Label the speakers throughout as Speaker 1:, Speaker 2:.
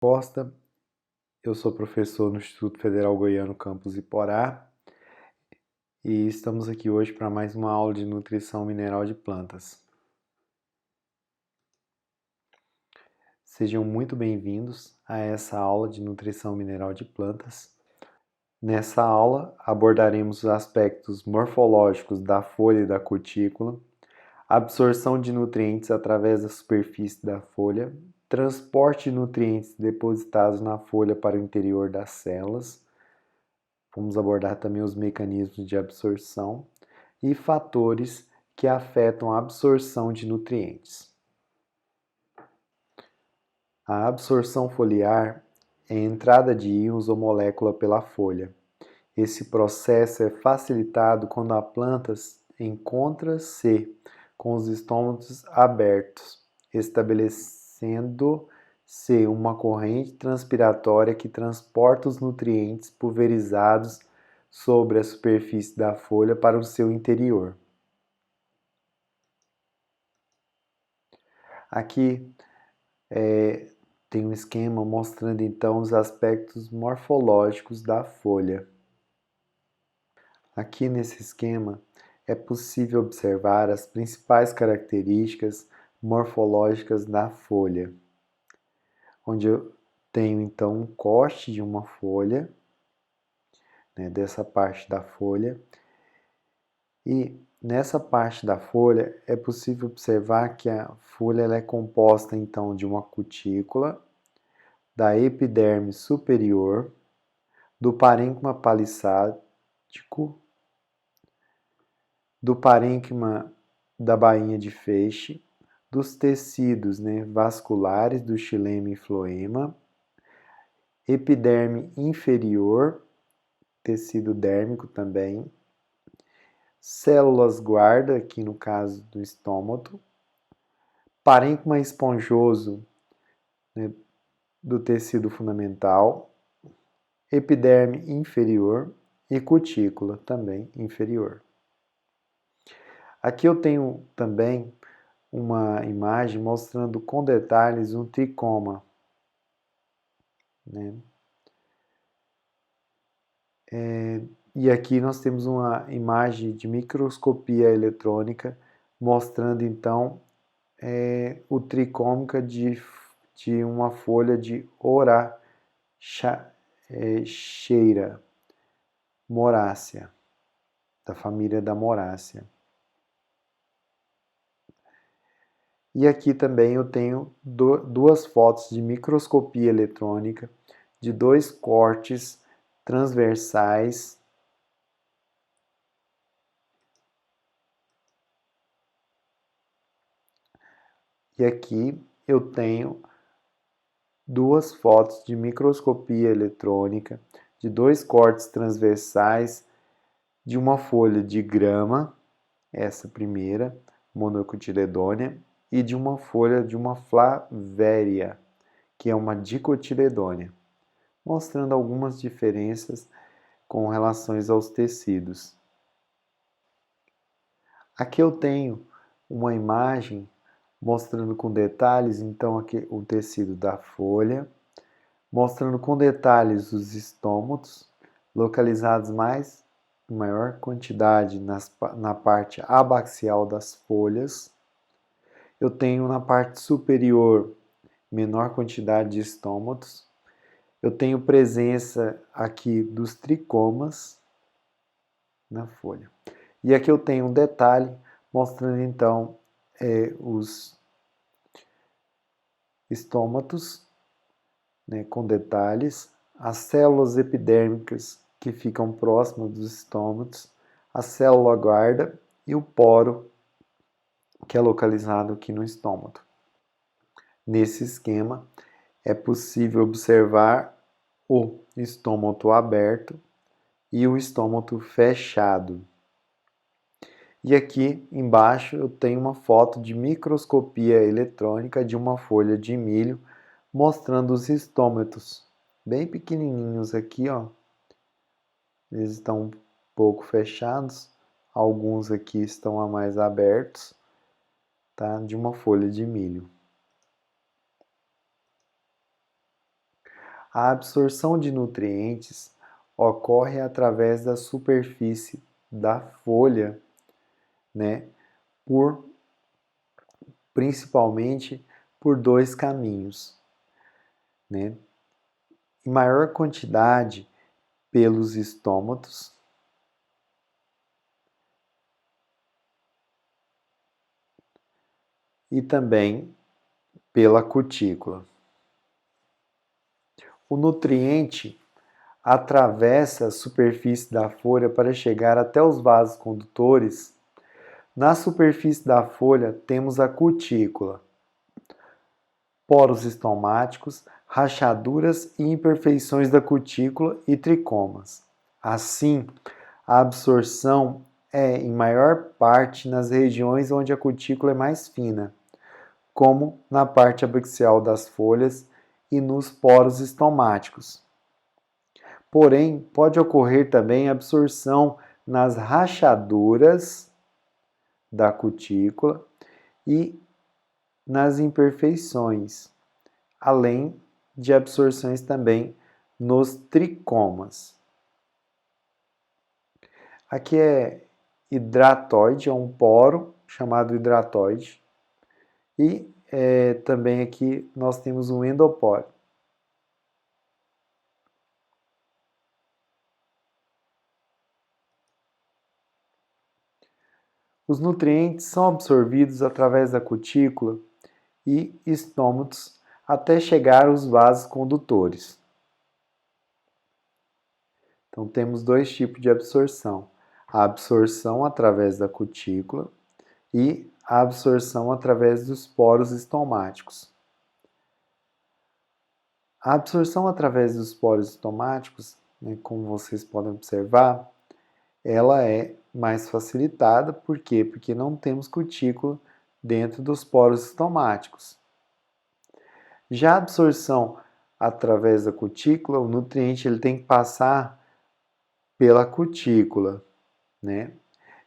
Speaker 1: Costa, eu sou professor no Instituto Federal Goiano Campus Iporá e estamos aqui hoje para mais uma aula de nutrição mineral de plantas. Sejam muito bem-vindos a essa aula de nutrição mineral de plantas. Nessa aula abordaremos os aspectos morfológicos da folha e da cutícula, absorção de nutrientes através da superfície da folha, transporte de nutrientes depositados na folha para o interior das células. Vamos abordar também os mecanismos de absorção e fatores que afetam a absorção de nutrientes. A absorção foliar é a entrada de íons ou molécula pela folha. Esse processo é facilitado quando a planta encontra-se com os estômatos abertos, estabelecendo-se uma corrente transpiratória que transporta os nutrientes pulverizados sobre a superfície da folha para o seu interior. Aqui tem um esquema mostrando então os aspectos morfológicos da folha. Aqui nesse esquema é possível observar as principais características morfológicas da folha, onde eu tenho então um corte de uma folha, dessa parte da folha, e nessa parte da folha é possível observar que a folha ela é composta então de uma cutícula, da epiderme superior, do parênquima palissádico, do parênquima da bainha de feixe, dos tecidos vasculares do xilema e floema, epiderme inferior, tecido dérmico também, células guarda, aqui no caso do estômato, parênquima esponjoso do tecido fundamental, epiderme inferior e cutícula também inferior. Aqui eu tenho também uma imagem mostrando com detalhes um tricoma. E aqui nós temos uma imagem de microscopia eletrônica mostrando então o tricômica de uma folha de Oraceae morácea, da família da morácea. E aqui também eu tenho duas fotos de microscopia eletrônica de dois cortes transversais e aqui eu tenho duas fotos de microscopia eletrônica de dois cortes transversais de uma folha de grama, essa primeira, monocotiledônea, e de uma folha de uma flavéria, que é uma dicotiledônea, mostrando algumas diferenças com relação aos tecidos. Aqui eu tenho uma imagem mostrando com detalhes, então, aqui o tecido da folha, mostrando com detalhes os estômatos, localizados em maior quantidade na parte abaxial das folhas. Eu tenho na parte superior menor quantidade de estômatos. Eu tenho presença aqui dos tricomas na folha. E aqui eu tenho um detalhe mostrando então os estômatos, com detalhes, as células epidérmicas que ficam próximas dos estômatos, a célula guarda e o poro que é localizado aqui no estômago. Nesse esquema é possível observar o estômago aberto e o estômago fechado. E aqui embaixo eu tenho uma foto de microscopia eletrônica de uma folha de milho mostrando os estômatos, bem pequenininhos aqui, ó. Eles estão um pouco fechados, alguns aqui estão mais abertos, tá? De uma folha de milho. A absorção de nutrientes ocorre através da superfície da folha, né, principalmente por dois caminhos, né? Em maior quantidade pelos estômatos e também pela cutícula. O nutriente atravessa a superfície da folha para chegar até os vasos condutores. Na superfície da folha temos a cutícula, poros estomáticos, rachaduras e imperfeições da cutícula e tricomas. Assim, a absorção é em maior parte nas regiões onde a cutícula é mais fina, como na parte abaxial das folhas e nos poros estomáticos. Porém, pode ocorrer também absorção nas rachaduras da cutícula e nas imperfeições, além de absorções também nos tricomas. Aqui é hidratoide, é um poro chamado hidratoide. E também aqui nós temos um endopóreo. Os nutrientes são absorvidos através da cutícula e estômatos até chegar aos vasos condutores. Então temos dois tipos de absorção: a absorção através da cutícula e a absorção através dos poros estomáticos. A absorção através dos poros estomáticos, né, como vocês podem observar, ela é mais facilitada. Por quê? Porque não temos cutícula dentro dos poros estomáticos. Já a absorção através da cutícula, o nutriente ele tem que passar pela cutícula, né?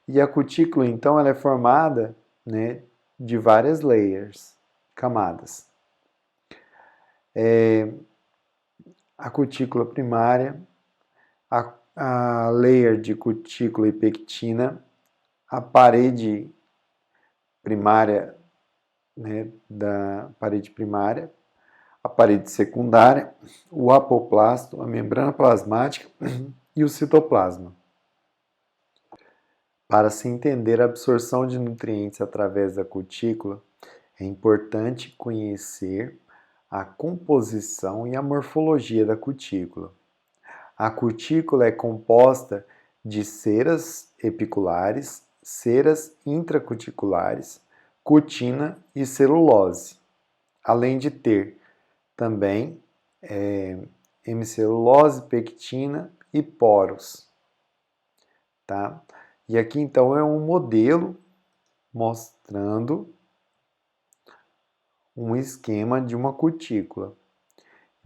Speaker 1: E a cutícula, então, ela é formada, né, de várias layers, camadas. A cutícula primária, a layer de cutícula e pectina, a parede primária, né, da parede primária, a parede secundária, o apoplasto, a membrana plasmática e o citoplasma. Para se entender a absorção de nutrientes através da cutícula, é importante conhecer a composição e a morfologia da cutícula. A cutícula é composta de ceras epiculares, ceras intracuticulares, cutina e celulose, além de ter também hemicelulose, pectina e poros. Tá? E aqui então é um modelo mostrando um esquema de uma cutícula.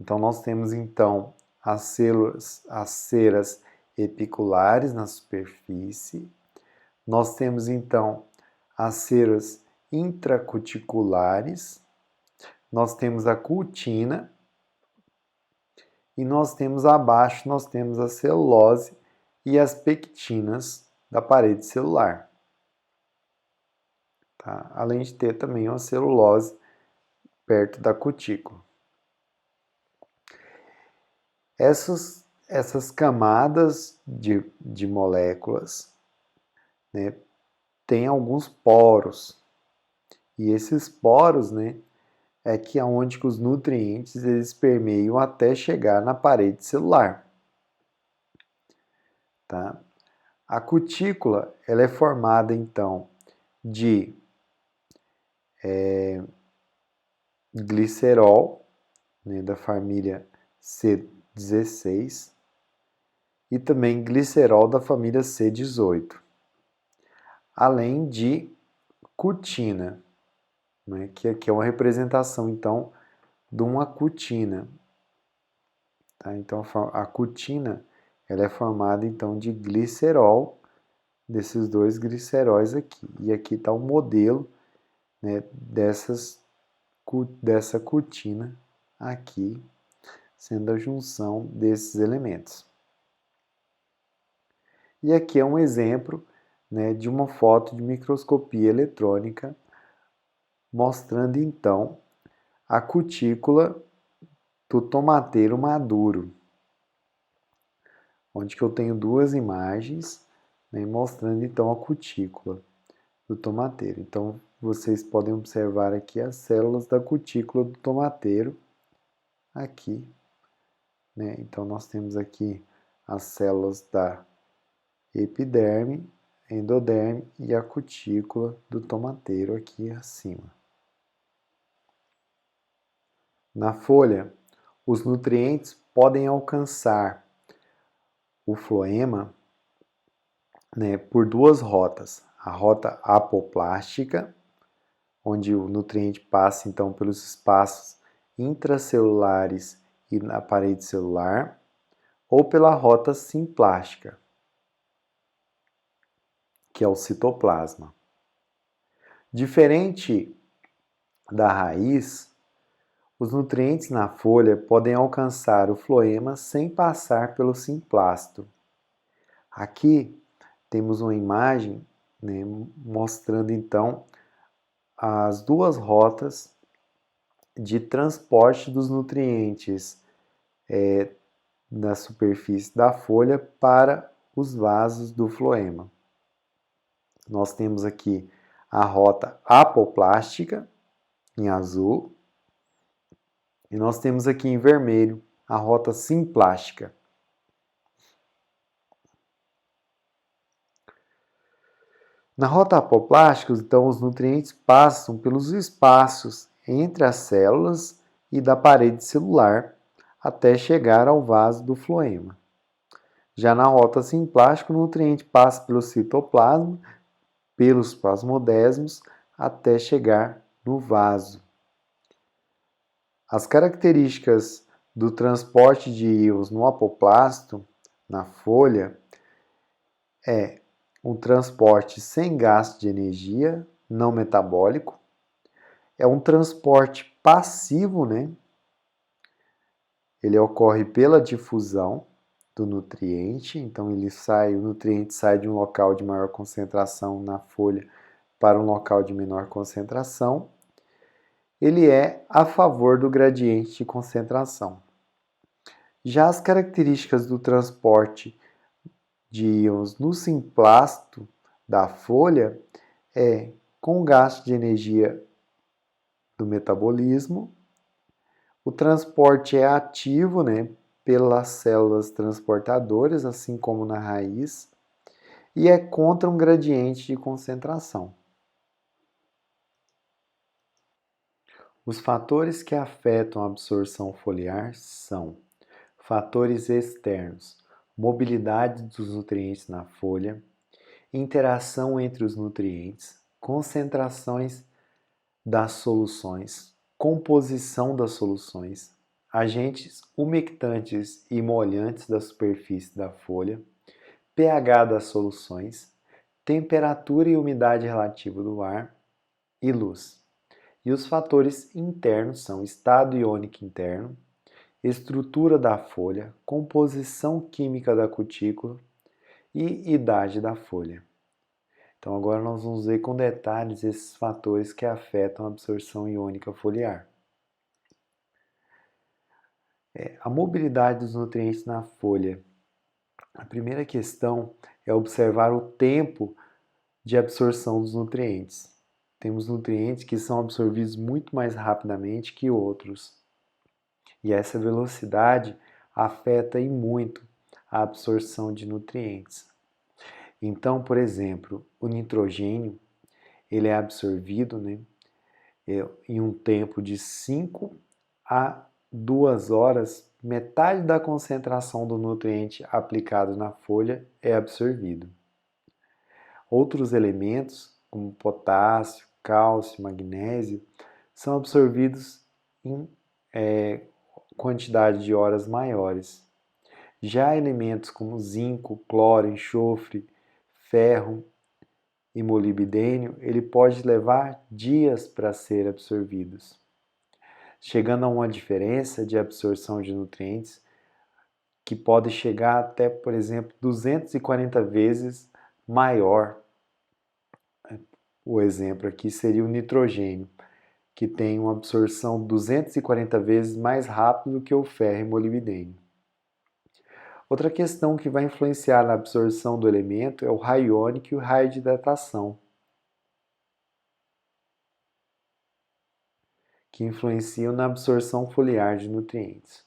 Speaker 1: Então nós temos então as ceras epiculares na superfície. Nós temos então as ceras intracuticulares. Nós temos a cutina e nós temos abaixo, nós temos a celulose e as pectinas da parede celular. Tá? Além de ter também uma celulose perto da cutícula. Essas camadas de moléculas, né, têm alguns poros. E esses poros, né, é que onde que os nutrientes eles permeiam até chegar na parede celular. Tá? A cutícula ela é formada então de glicerol, né, da família C16 e também glicerol da família C18, além de cutina, né, que aqui é uma representação então de uma cutina. Tá? Então a cutina ela é formada então de glicerol, desses dois gliceróis aqui. E aqui está o modelo, né, dessa cutina aqui sendo a junção desses elementos. E aqui é um exemplo, né, de uma foto de microscopia eletrônica, mostrando então a cutícula do tomateiro maduro, onde que eu tenho duas imagens, né, mostrando então a cutícula do tomateiro. Então vocês podem observar aqui as células da cutícula do tomateiro aqui, né? Então nós temos aqui as células da epiderme, endoderme e a cutícula do tomateiro aqui acima. Na folha, os nutrientes podem alcançar o floema, né, por duas rotas. A rota apoplástica, onde o nutriente passa então pelos espaços intracelulares e na parede celular, ou pela rota simplástica, que é o citoplasma. Diferente da raiz, os nutrientes na folha podem alcançar o floema sem passar pelo simplásto. Aqui temos uma imagem, né, mostrando então as duas rotas de transporte dos nutrientes da superfície da folha para os vasos do floema. Nós temos aqui a rota apoplástica, em azul, e nós temos aqui em vermelho a rota simplástica. Na rota apoplástica, então, os nutrientes passam pelos espaços entre as células e da parede celular até chegar ao vaso do floema. Já na rota simplástica, o nutriente passa pelo citoplasma, pelos plasmodesmos, até chegar no vaso. As características do transporte de íons no apoplasto, na folha, é um transporte sem gasto de energia, não metabólico, é um transporte passivo, né? Ele ocorre pela difusão do nutriente, então o nutriente sai de um local de maior concentração na folha para um local de menor concentração. Ele é a favor do gradiente de concentração. Já as características do transporte de íons no simplasto da folha é com gasto de energia do metabolismo. O transporte é ativo, né, pelas células transportadoras, assim como na raiz, e é contra um gradiente de concentração. Os fatores que afetam a absorção foliar são fatores externos, mobilidade dos nutrientes na folha, interação entre os nutrientes, concentrações das soluções, composição das soluções, agentes umectantes e molhantes da superfície da folha, pH das soluções, temperatura e umidade relativa do ar e luz. E os fatores internos são estado iônico interno, estrutura da folha, composição química da cutícula e idade da folha. Então agora nós vamos ver com detalhes esses fatores que afetam a absorção iônica foliar. A mobilidade dos nutrientes na folha. A primeira questão é observar o tempo de absorção dos nutrientes. Temos nutrientes que são absorvidos muito mais rapidamente que outros. E essa velocidade afeta e muito a absorção de nutrientes. Então, por exemplo, o nitrogênio ele é absorvido, né, em um tempo de 5 a 2 horas, metade da concentração do nutriente aplicado na folha é absorvido. Outros elementos, como potássio, cálcio, magnésio, são absorvidos em quantidade de horas maiores. Já elementos como zinco, cloro, enxofre, ferro e molibdênio, ele pode levar dias para ser absorvidos. chegando a uma diferença de absorção de nutrientes que pode chegar até, por exemplo, 240 vezes maior. O exemplo aqui seria o nitrogênio, que tem uma absorção 240 vezes mais rápido que o ferro e molibdênio. Outra questão que vai influenciar na absorção do elemento é o raio iônico e o raio de hidratação, que influenciam na absorção foliar de nutrientes.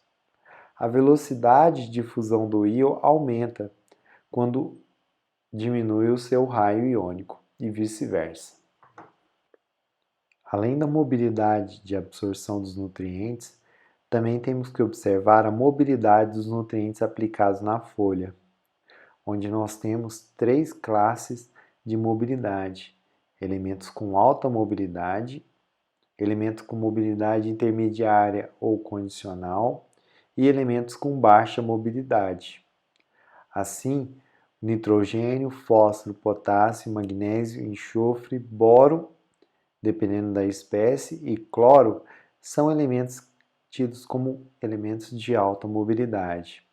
Speaker 1: A velocidade de difusão do íon aumenta quando diminui o seu raio iônico e vice-versa. Além da mobilidade de absorção dos nutrientes, também temos que observar a mobilidade dos nutrientes aplicados na folha, onde nós temos 3 classes de mobilidade: elementos com alta mobilidade, elementos com mobilidade intermediária ou condicional e elementos com baixa mobilidade. Assim, nitrogênio, fósforo, potássio, magnésio, enxofre, boro, dependendo da espécie, e cloro são elementos tidos como elementos de alta mobilidade.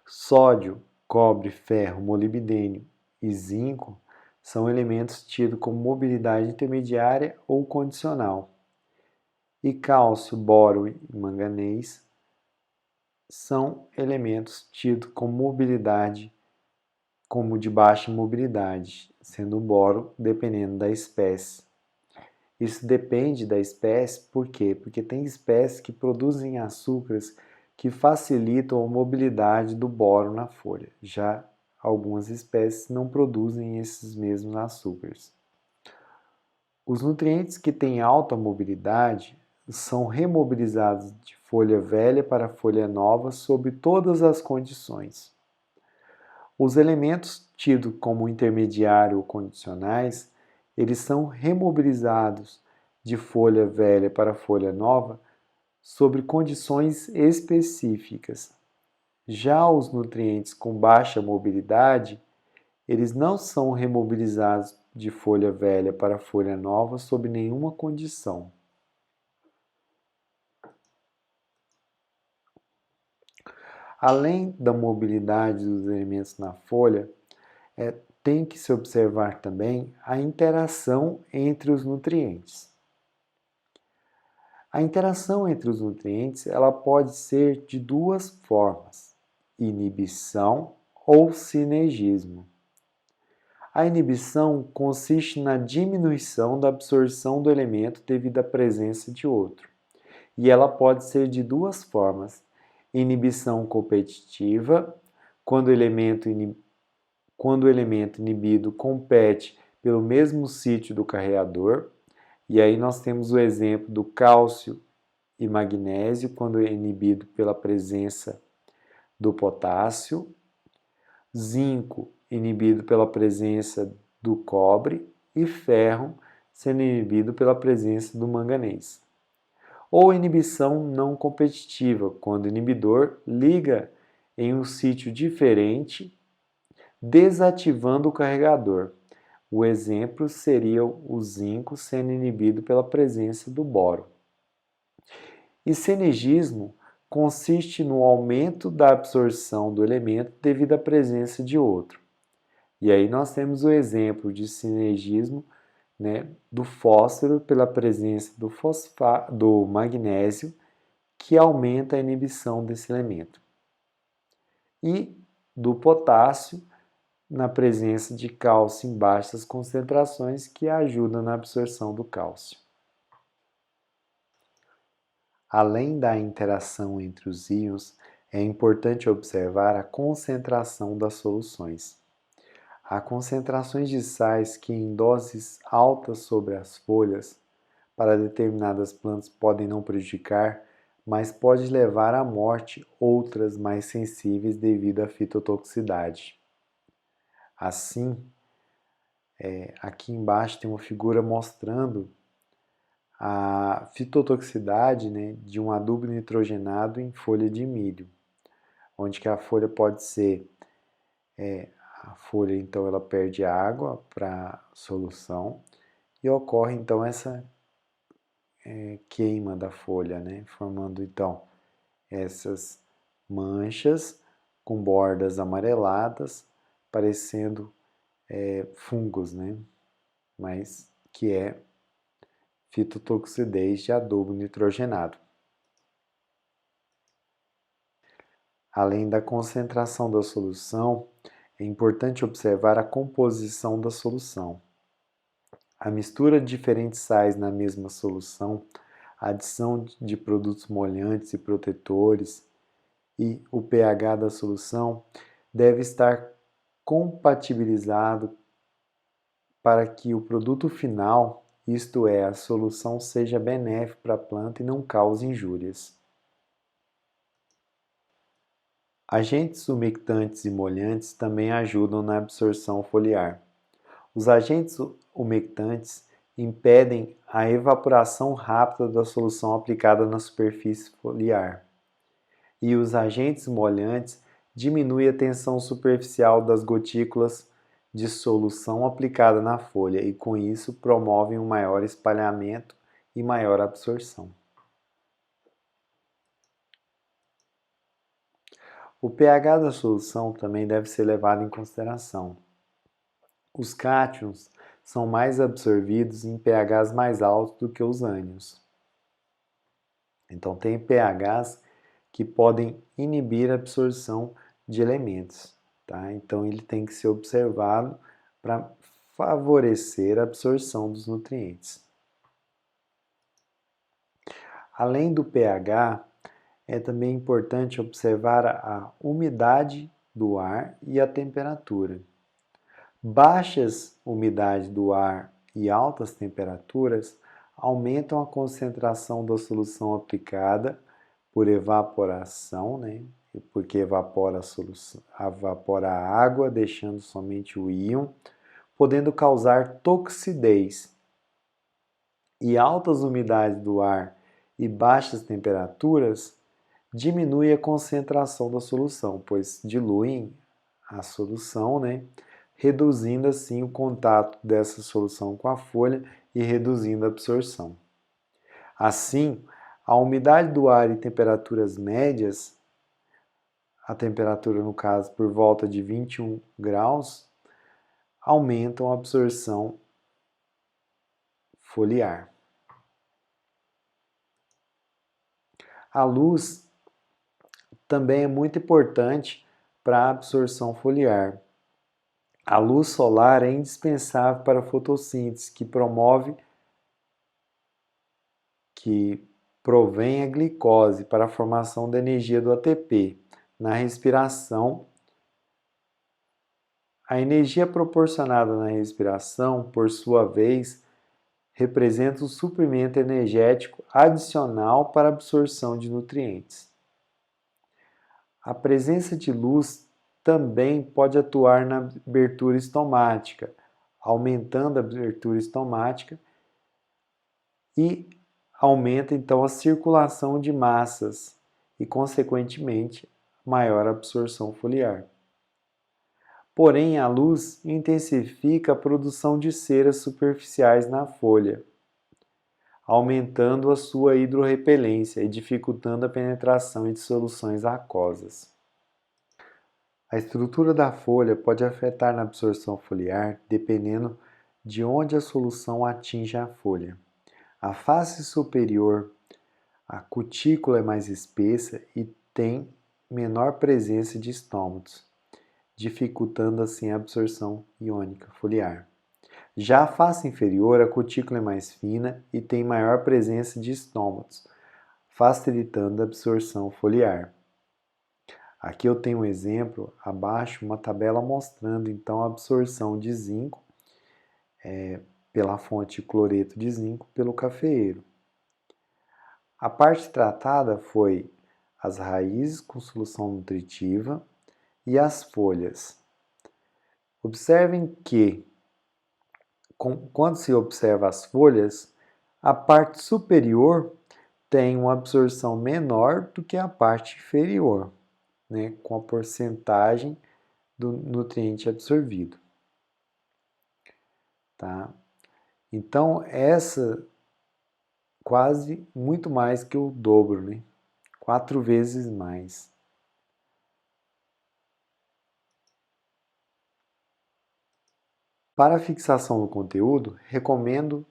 Speaker 1: Sódio, cobre, ferro, molibdênio e zinco são elementos tidos como mobilidade intermediária ou condicional. E cálcio, boro e manganês são elementos tidos com mobilidade como de baixa mobilidade, sendo o boro dependendo da espécie. Isso depende da espécie, por quê? Porque tem espécies que produzem açúcares que facilitam a mobilidade do boro na folha. Já algumas espécies não produzem esses mesmos açúcares. Os nutrientes que têm alta mobilidade são remobilizados de folha velha para folha nova sob todas as condições. Os elementos tidos como intermediário ou condicionais, eles são remobilizados de folha velha para folha nova sobre condições específicas. Já os nutrientes com baixa mobilidade, eles não são remobilizados de folha velha para folha nova sob nenhuma condição. Além da mobilidade dos elementos na folha, tem que se observar também a interação entre os nutrientes. A interação entre os nutrientes ela pode ser de duas formas: inibição ou sinergismo. A inibição consiste na diminuição da absorção do elemento devido à presença de outro, e ela pode ser de duas formas: inibição competitiva, quando o elemento inibido compete pelo mesmo sítio do carreador, e aí nós temos o exemplo do cálcio e magnésio, quando é inibido pela presença do potássio, zinco inibido pela presença do cobre e ferro sendo inibido pela presença do manganês. Ou inibição não competitiva, quando o inibidor liga em um sítio diferente, desativando o carregador. O exemplo seria o zinco sendo inibido pela presença do boro. E sinergismo consiste no aumento da absorção do elemento devido à presença de outro. E aí nós temos o exemplo de sinergismo, né, do fósforo pela presença do magnésio, que aumenta a inibição desse elemento. E do potássio na presença de cálcio em baixas concentrações, que ajuda na absorção do cálcio. Além da interação entre os íons, é importante observar a concentração das soluções. Há concentrações de sais que, em doses altas sobre as folhas, para determinadas plantas podem não prejudicar, mas pode levar à morte outras mais sensíveis devido à fitotoxicidade. Assim, aqui embaixo tem uma figura mostrando a fitotoxicidade, né, de um adubo nitrogenado em folha de milho, onde que a folha pode ser, a folha então ela perde água para solução e ocorre então queima da folha, né? Formando então essas manchas com bordas amareladas, parecendo fungos, né? Mas que é fitotoxidez de adubo nitrogenado. Além da concentração da solução, é importante observar a composição da solução. A mistura de diferentes sais na mesma solução, a adição de produtos molhantes e protetores e o pH da solução deve estar compatibilizado para que o produto final, isto é, a solução, seja benéfico para a planta e não cause injúrias. Agentes umectantes e molhantes também ajudam na absorção foliar. Os agentes umectantes impedem a evaporação rápida da solução aplicada na superfície foliar. E os agentes molhantes diminuem a tensão superficial das gotículas de solução aplicada na folha e, com isso, promovem um maior espalhamento e maior absorção. O pH da solução também deve ser levado em consideração. Os cátions são mais absorvidos em pHs mais altos do que os ânions. Então, tem pHs que podem inibir a absorção de elementos. Tá? Então, ele tem que ser observado para favorecer a absorção dos nutrientes. Além do pH, é também importante observar a umidade do ar e a temperatura. Baixas umidade do ar e altas temperaturas aumentam a concentração da solução aplicada por evaporação, né? Porque evapora a solução, evapora a água, deixando somente o íon, podendo causar toxidez. E altas umidades do ar e baixas temperaturas diminuem a concentração da solução, pois diluem a solução, né? Reduzindo assim o contato dessa solução com a folha e reduzindo a absorção. Assim, a umidade do ar e temperaturas médias, a temperatura no caso por volta de 21 graus, aumentam a absorção foliar. A luz também é muito importante para a absorção foliar. A luz solar é indispensável para a fotossíntese, que provém a glicose para a formação da energia do ATP. Na respiração, a energia proporcionada na respiração, por sua vez, representa um suprimento energético adicional para a absorção de nutrientes. A presença de luz também pode atuar na abertura estomática, aumentando a abertura estomática e aumenta então a circulação de massas e, consequentemente, maior absorção foliar. Porém, a luz intensifica a produção de ceras superficiais na folha, aumentando a sua hidrorrepelência e dificultando a penetração de soluções aquosas. A estrutura da folha pode afetar na absorção foliar dependendo de onde a solução atinge a folha. A face superior, a cutícula é mais espessa e tem menor presença de estômatos, dificultando assim a absorção iônica foliar. Já a face inferior, a cutícula é mais fina e tem maior presença de estômatos, facilitando a absorção foliar. Aqui eu tenho um exemplo, abaixo, uma tabela mostrando então a absorção de zinco pela fonte cloreto de zinco pelo cafeeiro. A parte tratada foi as raízes com solução nutritiva e as folhas. Observem que, quando se observa as folhas, a parte superior tem uma absorção menor do que a parte inferior, né, com a porcentagem do nutriente absorvido. Tá? Então, quase muito mais que o dobro, né? 4 vezes mais. Para a fixação do conteúdo, recomendo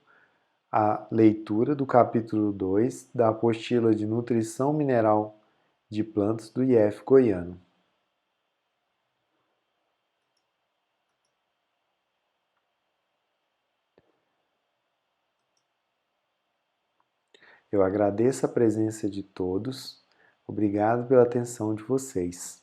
Speaker 1: a leitura do capítulo 2 da apostila de Nutrição Mineral de Plantas do IF Goiano. Eu agradeço a presença de todos. Obrigado pela atenção de vocês.